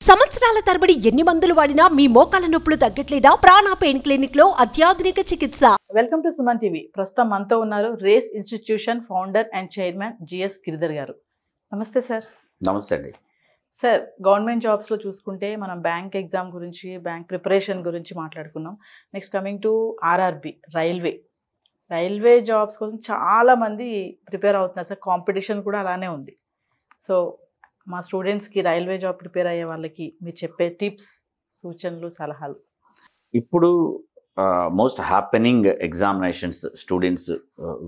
సంవత్సరాల తరబడి ఎన్ని మందులు వాడినా మీ మోకాల నొప్పులు తగ్గట్లేదా? ప్రాణ పెయిన్ క్లినిక్ లో అత్యాధునిక చికిత్స. Welcome to Suman TV. ప్రస్తుతం మనతో ఉన్నారు race institution founder and chairman GS Giridhar గారు. నమస్తే సార్. నమస్తే అండి. సార్, గవర్నమెంట్ జాబ్స్లో చూసుకుంటే మనం బ్యాంక్ ఎగ్జామ్ గురించి, బ్యాంక్ ప్రిపరేషన్ గురించి మాట్లాడుకున్నాం. Next coming to RRB, railway jobs కోసం చాలామంది ప్రిపేర్ అవుతున్నారు సార్. కాంపిటీషన్ కూడా అలానే ఉంది. సో మా స్టూడెంట్స్కి రైల్వే జాబ్ ప్రిపేర్ అయ్యే వాళ్ళకి మీరు చెప్పే టిప్స్, సూచనలు, సలహాలు. ఇప్పుడు most happening examinations students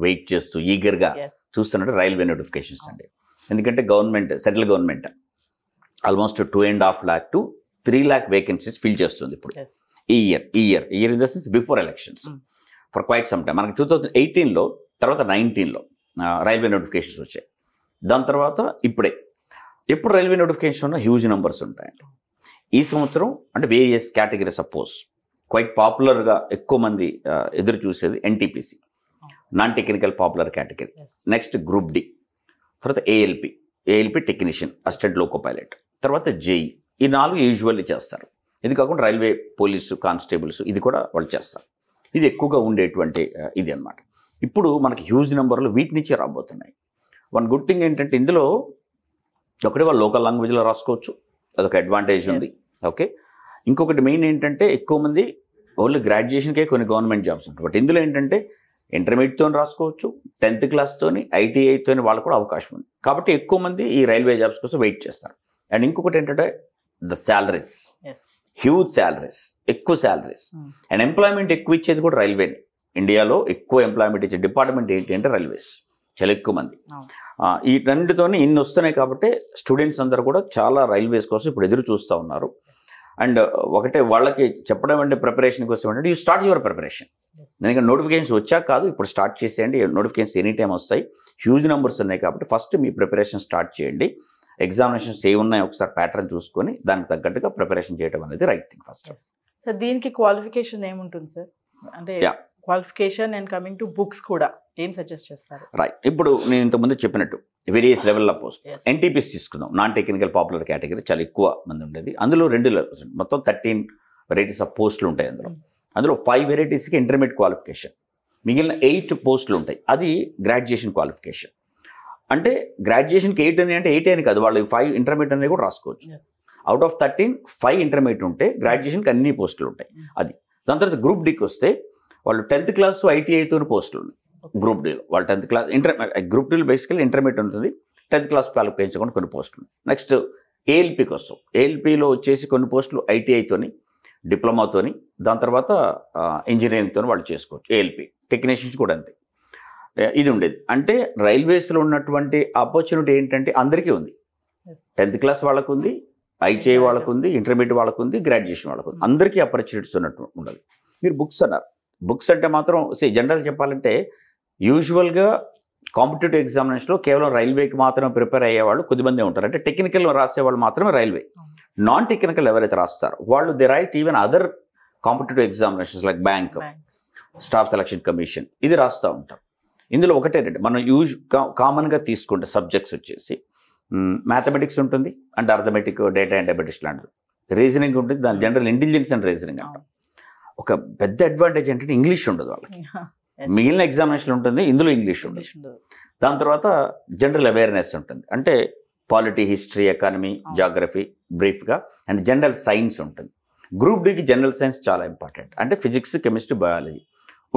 wait చేస్తూ ఈగర్గా చూస్తున్నట్టు రైల్వే నోటిఫికేషన్స్ అండి. ఎందుకంటే government, central government almost 2.5 lakh to 3 lakh vacancies fill చేస్తుంది ఇప్పుడు ఈ year in the sense before elections for quite some time. మనకి 2018లో తర్వాత 19లో రైల్వే నోటిఫికేషన్స్ వచ్చాయి. దాని తర్వాత ఎప్పుడు రైల్వే నోటిఫికేషన్ ఉన్న హ్యూజ్ నెంబర్స్ ఉంటాయండి. ఈ సంవత్సరం అంటే various categories of post quite పాపులర్గా ఎక్కువ మంది ఎదురు చూసేది NTPC, non technical popular category. Next group D, తర్వాత ALP technician, assistant loco pilot, తర్వాత జేఈ. ఈ 4 యూజువల్లీ చేస్తారు. ఇది కాకుండా రైల్వే పోలీసు, కానిస్టేబుల్స్ ఇది కూడా వాళ్ళు చేస్తారు. ఇది ఎక్కువగా ఉండేటువంటి ఇది అన్నమాట. ఇప్పుడు మనకి హ్యూజ్ నెంబర్లు వీటి నుంచి రాబోతున్నాయి. వన్ గుడ్ థింగ్ ఏంటంటే ఇందులో ఒకటి వాళ్ళు లోకల్ లాంగ్వేజ్లో రాసుకోవచ్చు, అదొక అడ్వాంటేజ్ ఉంది. ఓకే, ఇంకొకటి మెయిన్ ఏంటంటే ఎక్కువ మంది ఓన్లీ గ్రాడ్యుయేషన్కే కొన్ని గవర్నమెంట్ జాబ్స్ ఉంటాయి. బట్ ఇందులో ఏంటంటే ఇంటర్మీడియట్తో రాసుకోవచ్చు, 10th క్లాస్తోని, ఐటీఐతోని వాళ్ళకు కూడా అవకాశం ఉంది. కాబట్టి ఎక్కువ మంది ఈ రైల్వే జాబ్స్ కోసం వెయిట్ చేస్తారు. అండ్ ఇంకొకటి ఏంటంటే ద శాలరీస్, హ్యూజ్ శాలరీస్, ఎక్కువ శాలరీస్. అండ్ ఎంప్లాయ్మెంట్ ఎక్కువ ఇచ్చేది కూడా రైల్వేని. ఇండియాలో ఎక్కువ ఎంప్లాయ్మెంట్ ఇచ్చే డిపార్ట్మెంట్ ఏంటి అంటే రైల్వేస్, చాలా ఎక్కువ మంది. ఈ రెండుతోనే ఇన్ని వస్తున్నాయి కాబట్టి స్టూడెంట్స్ అందరూ కూడా చాలా రైల్వేస్ కోసం ఇప్పుడు ఎదురు చూస్తూ ఉన్నారు. అండ్ ఒకటే వాళ్ళకి చెప్పడం అంటే ప్రిపరేషన్ కోసం అంటే యూ స్టార్ట్ యువర్ ప్రిపరేషన్. ఎందుకంటే నోటిఫికేషన్స్ వచ్చాక కాదు, ఇప్పుడు స్టార్ట్ చేసేయండి. నోటిఫికేషన్స్ ఎనీ టైం వస్తాయి, హ్యూజ్ నెంబర్స్ ఉన్నాయి. కాబట్టి ఫస్ట్ మీ ప్రిపరేషన్ స్టార్ట్ చేయండి. ఎగ్జామినేషన్స్ ఏ ఉన్నాయి ఒకసారి ప్యాటర్న్ చూసుకొని దానికి తగ్గట్టుగా ప్రిపరేషన్ చేయడం అనేది రైట్ థింగ్ ఫస్ట్. సార్, దీనికి క్వాలిఫికేషన్ ఏముంటుంది సార్? అంటే qualification and coming to books కూడా ఏం సజెస్ట్ చేస్తారు? రైట్, ఇప్పుడు నేను ఇంతకుముందు చెప్పినట్టు various level of post. NTPC తీసుకుందాం, నాన్ టెక్నికల్ పాపులర్ కేటగిరీ, చాలా ఎక్కువ మంది ఉండేది. అందులో 2 లెవెల్స్, మొత్తం 13 వెరైటీస్ ఆఫ్ పోస్టులు ఉంటాయి. అందులో 5 వెరైటీస్కి ఇంటర్మీడియట్ క్వాలిఫికేషన్, మిగిలిన 8 పోస్టులు ఉంటాయి. అది గ్రాడ్యుయేషన్ క్వాలిఫికేషన్. అంటే గ్రాడ్యుయేషన్కి 8 అని అంటే 8 అని కాదు, వాళ్ళు 5 ఇంటర్మీడియట్ అనేది కూడా రాసుకోవచ్చు. అవుట్ ఆఫ్ 13 5 ఇంటర్మీడియట్ ఉంటే గ్రాడ్యుయేషన్కి అన్ని పోస్టులు ఉంటాయి. అది దాని తర్వాత గ్రూప్ డికి వస్తే వాళ్ళు 10th క్లాస్ ఐటీఐతో పోస్టులు ఉన్నాయి. గ్రూప్ డీలో వాళ్ళు 10th క్లాస్ గ్రూప్ డీలో బేసికల్లీ ఇంటర్మీడియట్ ఉంటుంది, 10th క్లాస్ క్వాలిఫికేషన్ కొన్ని పోస్టులు. నెక్స్ట్ ఏఎల్పికి వస్తాం. ఏఎల్పిలో వచ్చేసి కొన్ని పోస్టులు ఐటీఐతోని, డిప్లొమాతోని, దాని తర్వాత ఇంజనీరింగ్తో వాళ్ళు చేసుకోవచ్చు. ఏఎల్పి టెక్నీషియన్స్ కూడా అంతే. ఇది ఉండేది. అంటే రైల్వేస్లో ఉన్నటువంటి ఆపర్చునిటీ ఏంటంటే అందరికీ ఉంది. 10th క్లాస్ వాళ్ళకు ఉంది, ఐటీఐ వాళ్ళకు ఉంది, ఇంటర్మీడియట్ వాళ్ళకు ఉంది, గ్రాడ్యుయేషన్ వాళ్ళకు ఉంది. అందరికీ ఆపర్చునిటీస్ ఉన్నట్టు ఉండదు. మీరు బుక్స్ అన్నారు. బుక్స్ అంటే మాత్రం జనరల్ చెప్పాలంటే యూజువల్గా కాంపిటేటివ్ ఎగ్జామినేషన్లో కేవలం రైల్వేకి మాత్రం ప్రిపేర్ అయ్యేవాళ్ళు కొద్దిమందే ఉంటారు. అంటే టెక్నికల్ రాసేవాళ్ళు మాత్రమే రైల్వే. నాన్ టెక్నికల్ ఎవరైతే రాస్తారో వాళ్ళు they right even other competitive examinations like bank, staff selection commission, ఇది రాస్తూ ఉంటారు. ఇందులో ఒకటే రెండు మనం కామన్గా తీసుకుంటే సబ్జెక్ట్స్ వచ్చేసి మ్యాథమెటిక్స్ ఉంటుంది, అంటే అర్థమెటిక్, డేటా అండ్ డయాబెటిక్స్ లాంటిది. రీజనింగ్ ఉంటుంది, దాని జనరల్ ఇంటెలిజెన్స్ అండ్ రీజనింగ్ అంటాం. ఒక పెద్ద అడ్వాంటేజ్ ఏంటంటే ఇంగ్లీష్ ఉండదు వాళ్ళకి. మిగిలిన ఎగ్జామినేషన్ ఉంటుంది, ఇందులో ఇంగ్లీష్ ఉండదు. దాని తర్వాత జనరల్ అవేర్నెస్ ఉంటుంది, అంటే పాలిటీ, హిస్టరీ, ఎకానమీ, జాగ్రఫీ బ్రీఫ్గా, అండ్ జనరల్ సైన్స్ ఉంటుంది. గ్రూప్ డికి జనరల్ సైన్స్ చాలా ఇంపార్టెంట్, అంటే ఫిజిక్స్, కెమిస్ట్రీ, బయాలజీ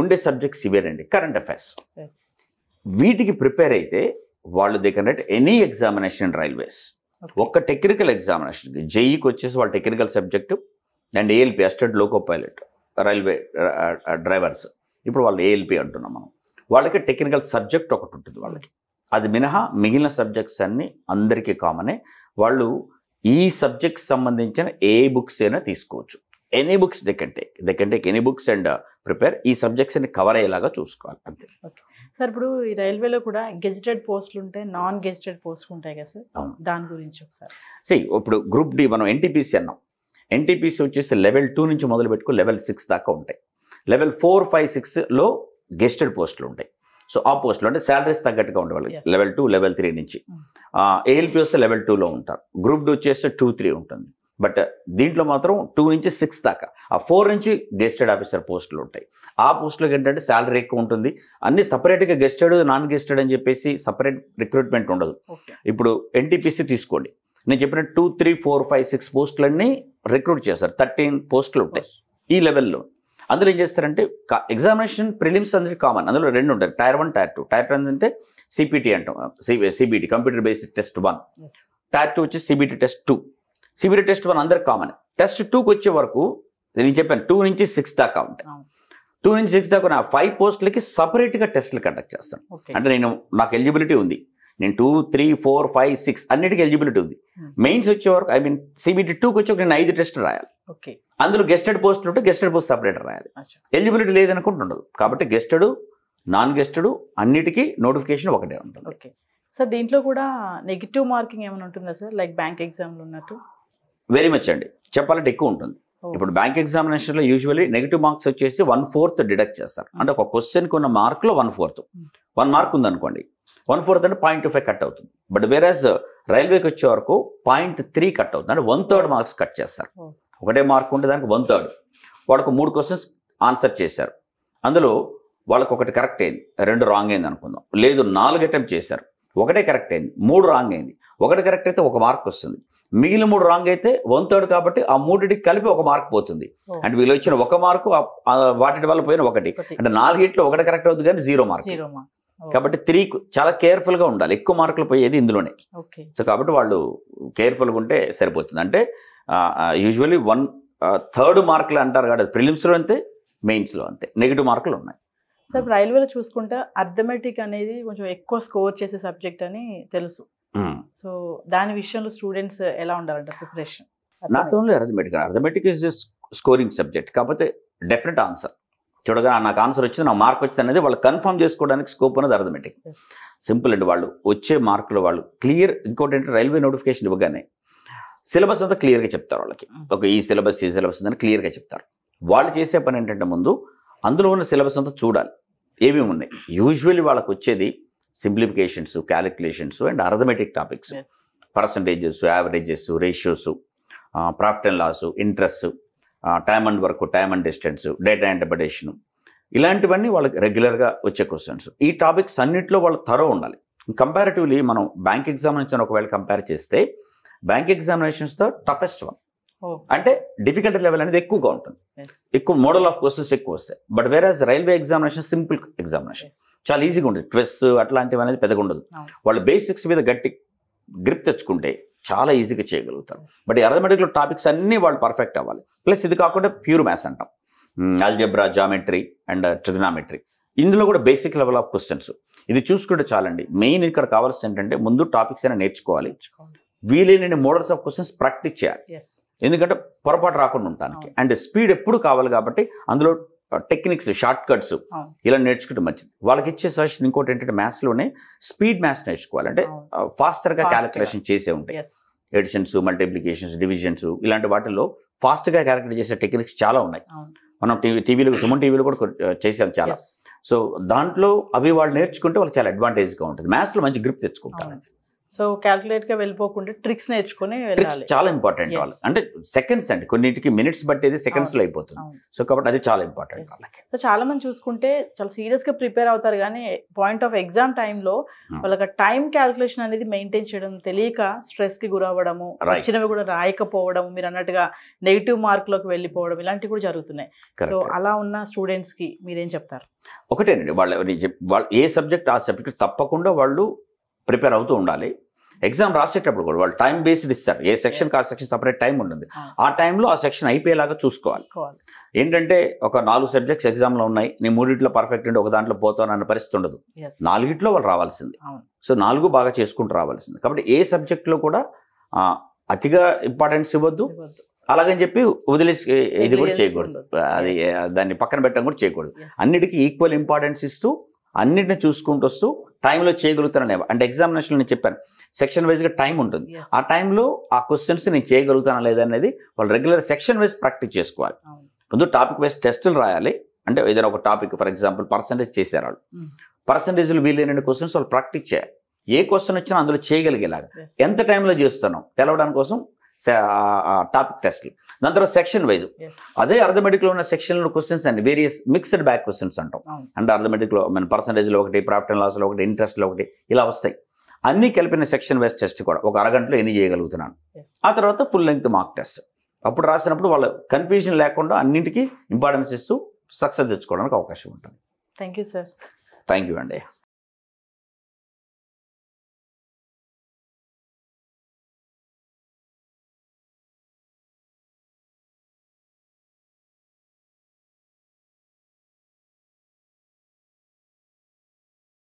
ఉండే సబ్జెక్ట్స్ ఇవేనండి. కరెంట్ అఫైర్స్, వీటికి ప్రిపేర్ అయితే వాళ్ళు they can write any examination railways. ఒక్క టెక్నికల్ ఎగ్జామినేషన్కి జేఈకి వచ్చేసి వాళ్ళ technical subject and ALP, assistant loco pilot, railway drivers, ఇప్పుడు వాళ్ళు ఏఎల్పి అంటున్నాం మనం. వాళ్ళకి టెక్నికల్ సబ్జెక్ట్ ఒకటి ఉంటుంది వాళ్ళకి. అది మినహా మిగిలిన సబ్జెక్ట్స్ అన్నీ అందరికీ కామనే. వాళ్ళు ఈ సబ్జెక్ట్స్ సంబంధించిన ఏ బుక్స్ అయినా తీసుకోవచ్చు. Any books they can take any books and prepare. ఈ సబ్జెక్ట్స్ అన్ని కవర్ అయ్యేలాగా చూసుకోవాలి అంతే. సార్, ఇప్పుడు ఈ రైల్వేలో కూడా గెజిటెడ్ పోస్టులు ఉంటాయి, నాన్ గెజిటెడ్ పోస్టులు ఉంటాయి కదా సార్, దాని గురించి ఒకసారి. ఇప్పుడు గ్రూప్ డి మనం ఎన్టీపీసీ అన్నాం. ఎన్టీపీసీ వచ్చేసి లెవెల్ 2 నుంచి మొదలు పెట్టుకుని లెవెల్ 6 దాకా ఉంటాయి. లెవెల్ 4, 5, 6లో గెస్టెడ్ పోస్టులు ఉంటాయి. సో ఆ పోస్టులు అంటే శాలరీస్ తగ్గట్టుగా ఉండే వాళ్ళకి లెవెల్ 2, లెవెల్ 3 నుంచి. ఏఎల్పి వస్తే లెవెల్ 2లో ఉంటారు. గ్రూప్ డి వచ్చేస్తే 2, 3 ఉంటుంది. బట్ దీంట్లో మాత్రం 2 నుంచి 6 దాకా, ఆ 4 నుంచి గెస్టెడ్ ఆఫీసర్ పోస్టులు ఉంటాయి. ఆ పోస్టులకు ఏంటంటే శాలరీ ఎక్కువ ఉంటుంది. అన్ని సపరేట్గా గెస్టెడ్ నాన్ గెస్టెడ్ అని చెప్పేసి సపరేట్ రిక్రూట్మెంట్ ఉండదు. ఇప్పుడు ఎన్టీపీసీ తీసుకోండి, నేను చెప్పిన 2, 3, 4, 5, 6 పోస్టులన్నీ రిక్రూట్ చేస్తారు. 13 పోస్టులు ఉంటాయి ఈ లెవెల్లో. అందులో ఏం చేస్తారంటే ఎగ్జామినేషన్ ప్రిలిమ్స్ అనేది కామన్, అందులో 2 ఉంటాయి, టైర్ 1, టైర్ 2. టైర్ 1 అంటే సిపిటి అంటాం, CBT computer based test 1. Tier 2 వచ్చి సిబిటి టెస్ట్ 2. సిబిటి టెస్ట్ 1 అందరికి కామన్. టెస్ట్ 2కి వచ్చే వరకు నేను చెప్పాను 2 నుంచి 6 దాకా ఉంటాయి. 2 నుంచి 6 దాకా 5 పోస్టులకి సపరేట్గా టెస్టులు కండక్ట్ చేస్తాను. అంటే నాకు ఎలిజిబిలిటీ ఉంది, నేను 2, 3, 4, 5, 6 అన్నిటికీ ఎలిజిబిలిటీ ఉంది. మెయిన్స్ వచ్చే వరకు సిబిటి 2కి వచ్చి నేను 5 టెస్టులు రాయాలి. అందులో గెస్టెడ్ పోస్టులు ఉంటే గెస్టెడ్ పోస్ట్ సపరేట్ రాయాలి. ఎలిజిబిలిటీ లేదనుకుంటూ ఉండదు. కాబట్టి గెస్టెడ్ నాన్ గెస్టెడ్ అన్నిటికీ నోటిఫికేషన్ ఒకటే ఉంటుంది. సార్ దీంట్లో కూడా నెగిటివ్ మార్కింగ్ ఏమైనా ఉంటుందా సార్, లైక్ బ్యాంక్ ఎగ్జామ్లో ఉన్నట్టు? వెరీ మచ్ అండి, చెప్పాలంటే ఎక్కువ ఉంటుంది. ఇప్పుడు బ్యాంక్ ఎగ్జామినేషన్లో యూజువల్లీ నెగిటివ్ మార్క్స్ వచ్చేసి 1/4 డిడక్ట్ చేస్తారు. అంటే ఒక క్వశ్చన్కి ఉన్న మార్కులో 1/4, 1 మార్క్ ఉందనుకోండి, 1/4 అంటే 0.25 కట్ అవుతుంది. బట్ వేరేస్ రైల్వేకి వచ్చే వరకు 0.3 కట్ అవుతుంది. అంటే 1/3 మార్క్స్ కట్ చేస్తారు. ఒకటే మార్క్ ఉంటే దానికి 1/3. వాళ్ళకు 3 క్వశ్చన్స్ ఆన్సర్ చేశారు, అందులో వాళ్ళకు ఒకటి కరెక్ట్ అయింది, 2 రాంగ్ అయింది అనుకుందాం. లేదు 4 అటెంప్ట్ చేశారు, ఒకటే కరెక్ట్ అయింది, 3 రాంగ్ అయింది. ఒకటి కరెక్ట్ అయితే 1 మార్క్ వస్తుంది. మిగిలిన 3 రాంగ్ అయితే 1/3 కాబట్టి ఆ 3టికి కలిపి 1 మార్క్ పోతుంది. అంటే వీళ్ళు వచ్చిన 1 మార్కు వాటి వల్ల పోయిన 1. అంటే 4 ఒకటి కరెక్ట్ అవుతుంది కానీ 0 మార్క్. కాబట్టి 3 చాలా కేర్ఫుల్గా ఉండాలి. ఎక్కువ మార్కులు పోయేది ఇందులోనే. సో కాబట్టి వాళ్ళు కేర్ఫుల్గా ఉంటే సరిపోతుంది. అంటే యూజువల్లీ 1/3 మార్కులు అంటారు కాబట్టి ప్రిలిమ్స్లో అంతే, మెయిన్స్లో అంతే నెగిటివ్ మార్కులు ఉన్నాయి. సార్ రైల్వేలో చూసుకుంటే అర్థమెటిక్ అనేది కొంచెం ఎక్కువ స్కోర్ చేసే సబ్జెక్ట్ అని తెలుసు. సో దాని విషయంలో స్టూడెంట్స్ ఎలా ఉండాలంటే preparation? Not only arithmetic is scoring subject. కాకపోతే డెఫినెట్ ఆన్సర్ చూడగా నాకు ఆన్సర్ వచ్చింది, నాకు మార్క్ వచ్చింది అనేది వాళ్ళు కన్ఫర్మ్ చేసుకోవడానికి స్కోప్ అనేది అర్థమెటిక్. సింపుల్ అండి, వాళ్ళు వచ్చే మార్కులు వాళ్ళు క్లియర్. ఇంకోటి ఏంటంటే రైల్వే నోటిఫికేషన్ ఇవ్వగానే సిలబస్ అంతా క్లియర్గా చెప్తారు వాళ్ళకి. ఒక ఈ సిలబస్ అని క్లియర్గా చెప్తారు. వాళ్ళు చేసే పని ఏంటంటే ముందు అందులో ఉన్న సిలబస్ అంతా చూడాలి, ఏమేమి ఉన్నాయి. యూజువల్లీ వాళ్ళకి వచ్చేది simplifications, calculations and arithmetic topics, percentages, averages, ratios, profit and loss, interest, time and work, time and distance, data interpretation, ఇలాంటివన్నీ వాళ్ళకి రెగ్యులర్గా వచ్చే క్వశ్చన్స్. ఈ టాపిక్స్ అన్నింటిలో వాళ్ళు థరో ఉండాలి. కంపారిటివ్లీ మనం బ్యాంక్ ఎగ్జామినేషన్ ఒకవేళ కంపేర్ చేస్తే బ్యాంక్ ఎగ్జామినేషన్స్తో టఫెస్ట్ వన్. అంటే డిఫికల్టీ లెవెల్ అనేది ఎక్కువగా ఉంటుంది, ఎక్కువ మోడల్ ఆఫ్ క్వశ్చన్స్ ఎక్కువ వస్తాయి. But whereas railway examination simple examination, చాలా ఈజీగా ఉంటుంది. ట్విస్ అట్లాంటివి అనేది పెద్దగా ఉండదు. వాళ్ళు బేసిక్స్ మీద గట్టి గ్రిప్ తెచ్చుకుంటే చాలా ఈజీగా చేయగలుగుతారు. బట్ ఈ అర్థమెటిక్లో టాపిక్స్ అన్నీ వాళ్ళు పర్ఫెక్ట్ అవ్వాలి. ప్లస్ ఇది కాకుండా ప్యూర్ మ్యాథ్స్ అంటాం, ఆల్జెబ్రా, జామెట్రీ అండ్ ట్రిగనామెట్రీ, ఇందులో కూడా బేసిక్ లెవెల్ ఆఫ్ క్వశ్చన్స్. ఇది చూసుకుంటే చాలండి. మెయిన్ ఇక్కడ కావాల్సింది ఏంటంటే ముందు టాపిక్స్ అయినా నేర్చుకోవాలి, వీలైన మోడల్స్ ఆఫ్ క్వశ్చన్స్ ప్రాక్టీస్ చేయాలి, ఎందుకంటే పొరపాటు రాకుండా ఉండడానికి. అండ్ స్పీడ్ ఎప్పుడు కావాలి కాబట్టి అందులో టెక్నిక్స్, షార్ట్ కట్స్ ఇలా నేర్చుకుంటే మంచిది. వాళ్ళకి ఇచ్చే సజెషన్ ఇంకోటి ఏంటంటే మ్యాథ్స్లోనే స్పీడ్ మ్యాథ్స్ నేర్చుకోవాలి. అంటే ఫాస్టర్గా క్యాలిక్యులేషన్ చేసే ఉంటాయి, ఎడిషన్స్, మల్టిప్లికేషన్స్, డివిజన్స్, ఇలాంటి వాటిల్లో ఫాస్ట్గా క్యాలిక్యులేట్ చేసే టెక్నిక్స్ చాలా ఉన్నాయి. మనం టీవీలో సుమన్ టీవీలో కూడా చేసాం చాలా. సో దాంట్లో అవి వాళ్ళు నేర్చుకుంటే వాళ్ళకి చాలా అడ్వాంటేజ్గా ఉంటుంది. మ్యాథ్స్లో మంచి గ్రిప్ తెచ్చుకుంటారు. సో క్యాల్కులేట్గా వెళ్ళిపోకుండా ట్రిక్స్ నేర్చుకుని వెళ్ళాలి. చాలా ఇంపార్టెంట్ వాళ్ళు. అంటే సెకండ్స్ అండి, కొన్నింటికి మినిట్స్ బట్టేది సెకండ్స్లో అయిపోతుంది. సో కాబట్టి అది చాలా ఇంపార్టెంట్ వాళ్ళకి. సో చాలా మంది చూసుకుంటే చాలా సీరియస్గా ప్రిపేర్ అవుతారు, కానీ పాయింట్ ఆఫ్ ఎగ్జామ్ టైంలో వాళ్ళకి టైం క్యాల్కులేషన్ అనేది మెయింటైన్ చేయడం తెలియక స్ట్రెస్కి గురవ్వడము, వచ్చినవి కూడా రాయకపోవడం, మీరు అన్నట్టుగా నెగిటివ్ మార్క్లోకి వెళ్ళిపోవడం, ఇలాంటివి కూడా జరుగుతున్నాయి. సో అలా ఉన్న స్టూడెంట్స్కి మీరేం చెప్తారు? ఒకటేనండి, వాళ్ళు ఏ సబ్జెక్ట్ ఆ సబ్జెక్ట్ తప్పకుండా వాళ్ళు ప్రిపేర్ అవుతూ ఉండాలి. ఎగ్జామ్ రాసేటప్పుడు కూడా వాళ్ళు టైం బేస్డ్ ఇస్తారు. ఏ సెక్షన్కి ఆ సెక్షన్ సపరేట్ టైం ఉంటుంది. ఆ టైంలో ఆ సెక్షన్ అయిపోయేలాగా చూసుకోవాలి. ఏంటంటే ఒక 4 సబ్జెక్ట్స్ ఎగ్జామ్లో ఉన్నాయి, నేను 3 పర్ఫెక్ట్ ఉంటే ఒక దాంట్లో పోతాను అన్న పరిస్థితి ఉండదు. 4 వాళ్ళు రావాల్సింది. సో 4 బాగా చేసుకుంటూ రావాల్సింది. కాబట్టి ఏ సబ్జెక్ట్లో కూడా అతిగా ఇంపార్టెన్స్ ఇవ్వద్దు, అలాగని చెప్పి వదిలేసి ఇది కూడా చేయకూడదు, అది దాన్ని పక్కన పెట్టడం కూడా చేయకూడదు. అన్నిటికీ ఈక్వల్ ఇంపార్టెన్స్ ఇస్తూ అన్నిటిని చూసుకుంటూ వస్తూ టైంలో చేయగలుగుతాననే. అంటే ఎగ్జామినేషన్లో నేను చెప్పాను సెక్షన్ వైజ్గా టైం ఉంటుంది. ఆ టైంలో ఆ క్వశ్చన్స్ నేను చేయగలుగుతానా లేదనేది వాళ్ళు రెగ్యులర్ సెక్షన్ వైజ్ ప్రాక్టీస్ చేసుకోవాలి. ముందు టాపిక్ వైజ్ టెస్టులు రాయాలి. అంటే ఏదైనా ఒక టాపిక్ ఫర్ ఎగ్జాంపుల్ పర్సంటేజ్ చేశారు వాళ్ళు, పర్సంటేజ్లు వీలైన క్వశ్చన్స్ వాళ్ళు ప్రాక్టీస్ చేయాలి. ఏ క్వశ్చన్ వచ్చినా అందులో చేయగలిగేలాగా ఎంత టైంలో చేస్తున్నాం తెలవడానికి కోసం టాపిక్ టెస్ట్లు. దాని తర్వాత సెక్షన్ వైజ్ అదే అర్థమెటిక్లో ఉన్న సెక్షన్లో క్వశ్చన్స్ అండి వేరియస్ మిక్స్డ్ బ్యాక్ క్వశ్చన్స్ అంటాం. అంటే అర్థమెటిక్లో మన పర్సంటేజ్లో ఒకటి, ప్రాఫిట్ అండ్ లాస్లో ఒకటి, ఇంట్రెస్ట్లో ఒకటి, ఇలా వస్తాయి. అన్నీ కలిపిన సెక్షన్ వైజ్ టెస్ట్ కూడా ఒక అరగంటలో ఎన్ని చేయగలుగుతున్నాను. ఆ తర్వాత ఫుల్ లెంగ్త్ మార్క్ టెస్ట్. అప్పుడు రాసినప్పుడు వాళ్ళ కన్ఫ్యూజన్ లేకుండా అన్నింటికీ ఇంపార్టెన్స్ ఇస్తూ సక్సెస్ తెచ్చుకోవడానికి అవకాశం ఉంటుంది. Thank you sir. Thank you అండి.